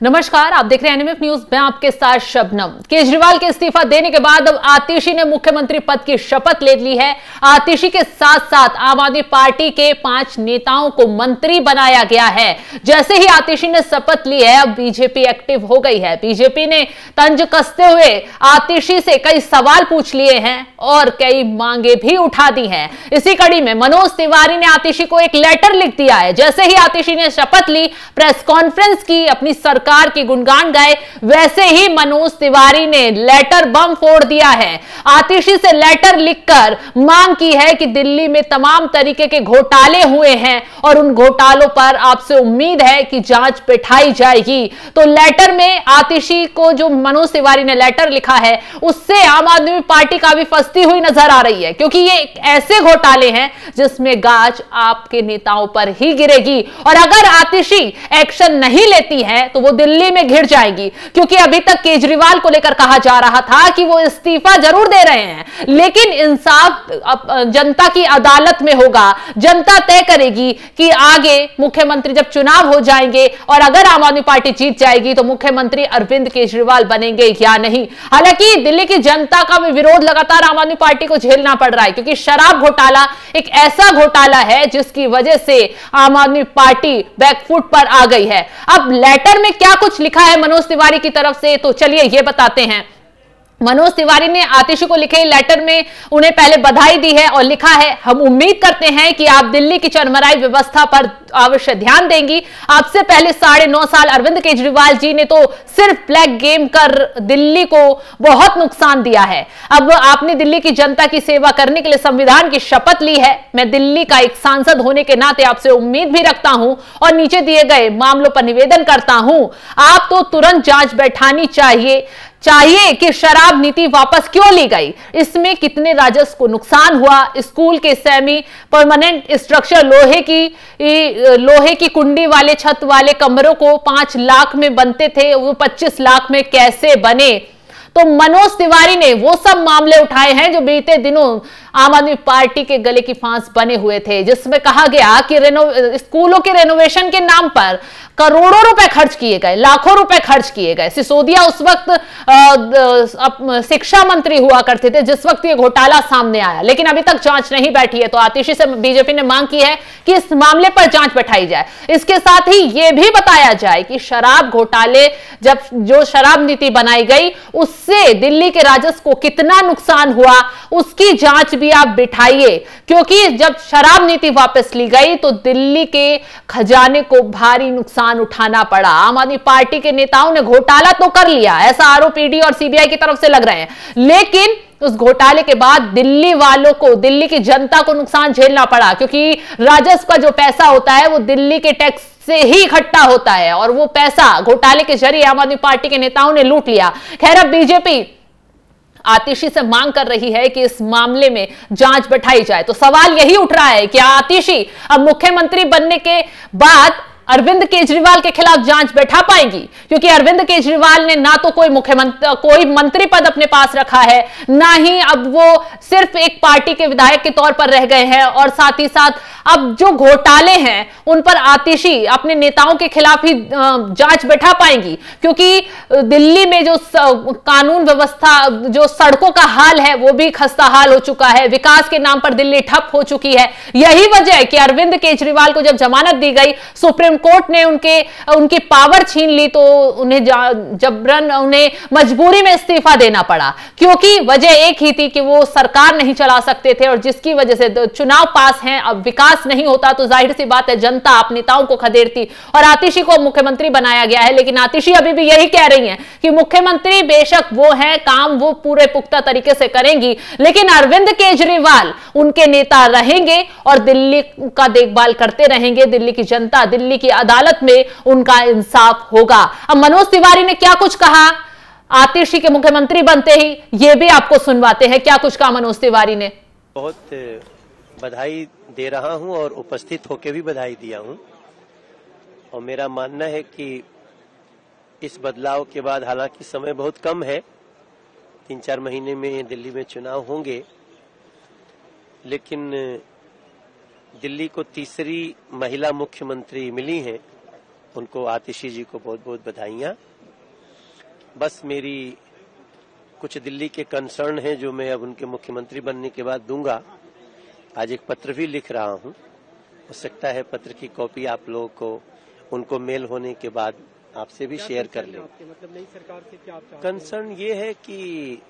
नमस्कार, आप देख रहे हैं एनएमएफ न्यूज। मैं आपके साथ शबनम। केजरीवाल के इस्तीफा देने के बाद अब आतिशी ने मुख्यमंत्री पद की शपथ ले ली है। आतिशी के साथ साथ आम आदमी पार्टी के 5 नेताओं को मंत्री बनाया गया है। जैसे ही आतिशी ने शपथ ली है, अब बीजेपी एक्टिव हो गई है। बीजेपी ने तंज कसते हुए आतिशी से कई सवाल पूछ लिए हैं और कई मांगे भी उठा दी हैं। इसी कड़ी में मनोज तिवारी ने आतिशी को एक लेटर लिख दिया है। जैसे ही आतिशी ने शपथ ली, प्रेस कॉन्फ्रेंस की, अपनी सरकार की गुणगान गाए, वैसे ही मनोज तिवारी ने लेटर बम फोड़ दिया है। आतिशी से लेटर लिखकर मांग की है कि दिल्ली में तमाम तरीके के घोटाले हुए हैं और उन घोटालों पर आपसे उम्मीद है कि जांच बैठाई जाएगी। तो लेटर में आतिशी को जो मनोज तिवारी ने लेटर लिखा है, उससे आम आदमी पार्टी काफी फंसती हुई नजर आ रही है, क्योंकि ये ऐसे घोटाले हैं जिसमें गाज आपके नेताओं पर ही गिरेगी। और अगर आतिशी एक्शन नहीं लेती है तो वो दिल्ली में घिर जाएगी, क्योंकि अभी तक केजरीवाल को लेकर कहा जा रहा था कि वो इस्तीफा जरूर दे रहे हैं, लेकिन इंसाफ जनता की अदालत में होगा। जनता तय करेगी कि आगे मुख्यमंत्री जब चुनाव हो जाएंगे और अगर आम आदमी पार्टी जीत जाएगी तो मुख्यमंत्री अरविंद केजरीवाल बनेंगे या नहीं। हालांकि दिल्ली की जनता का भी विरोध लगातार आम आदमी पार्टी को झेलना पड़ रहा है, क्योंकि शराब घोटाला एक ऐसा घोटाला है जिसकी वजह से आम आदमी पार्टी बैकफुट पर आ गई है। अब लेटर में क्या कुछ लिखा है मनोज तिवारी की तरफ से, तो चलिए ये बताते हैं। मनोज तिवारी ने आतिशी को लिखे लेटर में उन्हें पहले बधाई दी है और लिखा है, हम उम्मीद करते हैं कि आप दिल्ली की चरमराई व्यवस्था पर अवश्य ध्यान देंगी। आपसे पहले 9.5 साल अरविंद केजरीवाल जी ने तो सिर्फ ब्लैक गेम कर दिल्ली को बहुत नुकसान दिया है। अब आपने दिल्ली की जनता की सेवा करने के लिए संविधान की शपथ ली है। मैं दिल्ली का एक सांसद होने के नाते आपसे उम्मीद भी रखता हूं और नीचे दिए गए मामलों पर निवेदन करता हूं। आप तो तुरंत जांच बैठानी चाहिए कि शराब नीति वापस क्यों ली गई, इसमें कितने राजस्व को नुकसान हुआ। स्कूल के सेमी परमानेंट स्ट्रक्चर लोहे की कुंडी वाले छत वाले कमरों को 5 लाख में बनते थे, वो 25 लाख में कैसे बने। तो मनोज तिवारी ने वो सब मामले उठाए हैं जो बीते दिनों आम आदमी पार्टी के गले की फांस बने हुए थे, जिसमें कहा गया कि स्कूलों के रेनोवेशन के नाम पर करोड़ों रुपए खर्च किए गए, लाखों रुपए खर्च किए गए। सिसोदिया उस वक्त शिक्षा मंत्री हुआ करते थे जिस वक्त ये घोटाला सामने आया, लेकिन अभी तक जांच नहीं बैठी है। तो आतिशी से बीजेपी ने मांग की है कि इस मामले पर जांच बैठाई जाए। इसके साथ ही यह भी बताया जाए कि शराब घोटाले, जब जो शराब नीति बनाई गई उससे दिल्ली के राजस्व को कितना नुकसान हुआ, उसकी जांच भी आप बिठाइए, क्योंकि जब शराब नीति वापस ली गई तो दिल्ली के खजाने को भारी नुकसान उठाना पड़ा। आम आदमी पार्टी के नेताओं ने घोटाला तो कर लिया, ऐसा आरोप ईडी और सीबीआई की तरफ से लग रहे हैं, लेकिन उस घोटाले के बाद दिल्ली वालों को, दिल्ली की जनता को नुकसान झेलना पड़ा, क्योंकि राजस्व का जो पैसा होता है वो दिल्ली के टैक्स से ही इकट्ठा होता है और वो पैसा घोटाले के जरिए आम आदमी पार्टी के नेताओं ने लूट लिया। खैर, अब बीजेपी आतिशी से मांग कर रही है कि इस मामले में जांच बैठाई जाए। तो सवाल यही उठ रहा है कि आतिशी अब मुख्यमंत्री बनने के बाद अरविंद केजरीवाल के खिलाफ जांच बैठा पाएंगी, क्योंकि अरविंद केजरीवाल ने ना तो कोई मंत्री पद अपने पास रखा है, ना ही अब वो सिर्फ एक पार्टी के विधायक के तौर पर रह गए हैं, और साथ ही साथ अब जो घोटाले हैं उन पर आतिशी अपने नेताओं के खिलाफ ही जांच बैठा पाएंगी, क्योंकि दिल्ली में जो कानून व्यवस्था, जो सड़कों का हाल है वो भी खस्ता हाल हो चुका है। विकास के नाम पर दिल्ली ठप हो चुकी है। यही वजह है कि अरविंद केजरीवाल को जब जमानत दी गई, सुप्रीम कोर्ट ने उनकी पावर छीन ली, तो उन्हें जबरन उन्हें मजबूरी में इस्तीफा देना पड़ा, क्योंकि वजह एक ही थी कि वो सरकार नहीं चला सकते थे, और जिसकी वजह से चुनाव पास हैं, अब विकास नहीं होता तो जाहिर सी बात है जनता आप नेताओं को खदेड़ती, और आतिशी को मुख्यमंत्री बनाया गया है। लेकिन आतिशी अभी भी यही कह रही हैं कि मुख्यमंत्री बेशक वो है, काम वो पूरे पुख्ता तरीके से करेंगी, लेकिन अरविंद केजरीवाल उनके नेता रहेंगे और दिल्ली का देखभाल करते रहेंगे। दिल्ली की जनता, दिल्ली की अदालत में उनका इंसाफ होगा। अब मनोज तिवारी ने क्या कुछ कहा आतिशी के मुख्यमंत्री बनते ही, यह भी आपको सुनवाते हैं। क्या कुछ कहा मनोज तिवारी ने। बहुत बधाई दे रहा हूं और उपस्थित होकर भी बधाई दिया हूं, और मेरा मानना है कि इस बदलाव के बाद, हालांकि समय बहुत कम है, 3-4 महीने में दिल्ली में चुनाव होंगे, लेकिन दिल्ली को तीसरी महिला मुख्यमंत्री मिली हैं उनको आतिशी जी को बहुत बहुत बधाइयां। बस मेरी कुछ दिल्ली के कंसर्न हैं जो मैं अब उनके मुख्यमंत्री बनने के बाद दूंगा। आज एक पत्र भी लिख रहा हूं, हो सकता है पत्र की कॉपी आप लोगों को उनको मेल होने के बाद आपसे भी शेयर कर लें। मतलब नई सरकार से क्या आप चाहते हैं? कंसर्न ये है कि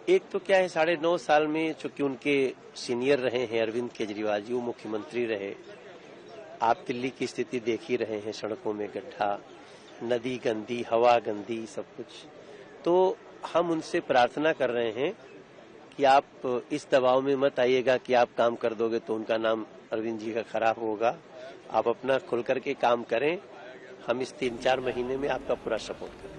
एक तो क्या है, 9.5 साल में चूंकि उनके सीनियर रहे हैं अरविंद केजरीवाल जी, वो मुख्यमंत्री रहे। आप दिल्ली की स्थिति देख ही रहे हैं, सड़कों में गड्ढा, नदी गंदी, हवा गंदी, सब कुछ। तो हम उनसे प्रार्थना कर रहे हैं कि आप इस दबाव में मत आइएगा कि आप काम कर दोगे तो उनका नाम अरविंद जी का खराब होगा। आप अपना खुल करके काम करें, हम इस 3-4 महीने में आपका पूरा सपोर्ट करें।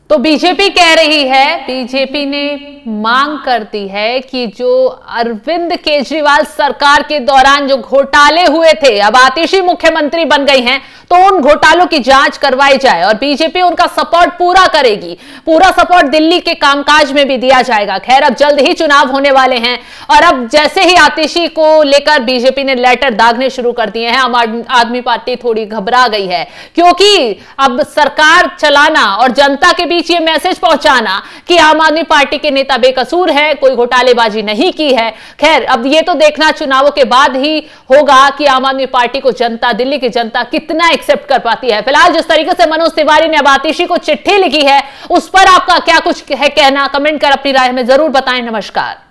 तो बीजेपी कह रही है, बीजेपी ने मांग कर दी है कि जो अरविंद केजरीवाल सरकार के दौरान जो घोटाले हुए थे, अब आतिशी मुख्यमंत्री बन गई हैं, तो उन घोटालों की जांच करवाई जाए और बीजेपी उनका सपोर्ट पूरा करेगी। पूरा सपोर्ट दिल्ली के कामकाज में भी दिया जाएगा। खैर, अब जल्द ही चुनाव होने वाले हैं और अब जैसे ही आतिशी को लेकर बीजेपी ने लेटर दागने शुरू कर दिए हैं, आम आदमी पार्टी थोड़ी घबरा गई है, क्योंकि अब सरकार चलाना और जनता के बीच ये मैसेज पहुंचाना कि आम आदमी पार्टी के नेता बेकसूर है, कोई घोटालेबाजी नहीं की है। खैर, अब ये तो देखना चुनावों के बाद ही होगा कि आम आदमी पार्टी को जनता, दिल्ली की जनता कितना एक्सेप्ट कर पाती है। फिलहाल जिस तरीके से मनोज तिवारी ने अब आतिशी को चिट्ठी लिखी है, उस पर आपका क्या कुछ है कहना? कमेंट कर अपनी राय हमें जरूर बताएं। नमस्कार।